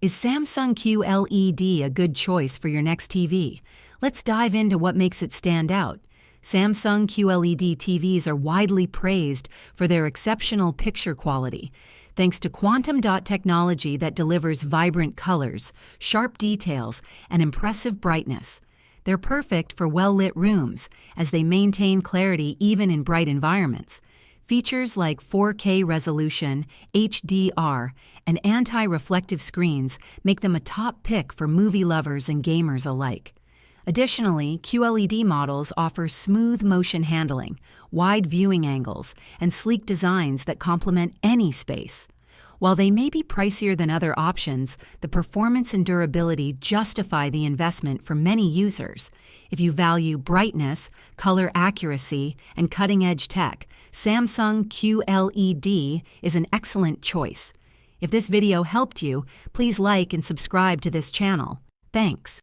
Is Samsung QLED a good choice for your next TV? Let's dive into what makes it stand out. Samsung QLED TVs are widely praised for their exceptional picture quality, thanks to quantum dot technology that delivers vibrant colors, sharp details, and impressive brightness. They're perfect for well-lit rooms, as they maintain clarity even in bright environments. Features like 4K resolution, HDR, and anti-reflective screens make them a top pick for movie lovers and gamers alike. Additionally, QLED models offer smooth motion handling, wide viewing angles, and sleek designs that complement any space. While they may be pricier than other options, the performance and durability justify the investment for many users. If you value brightness, color accuracy, and cutting-edge tech, Samsung QLED is an excellent choice. If this video helped you, please like and subscribe to this channel. Thanks.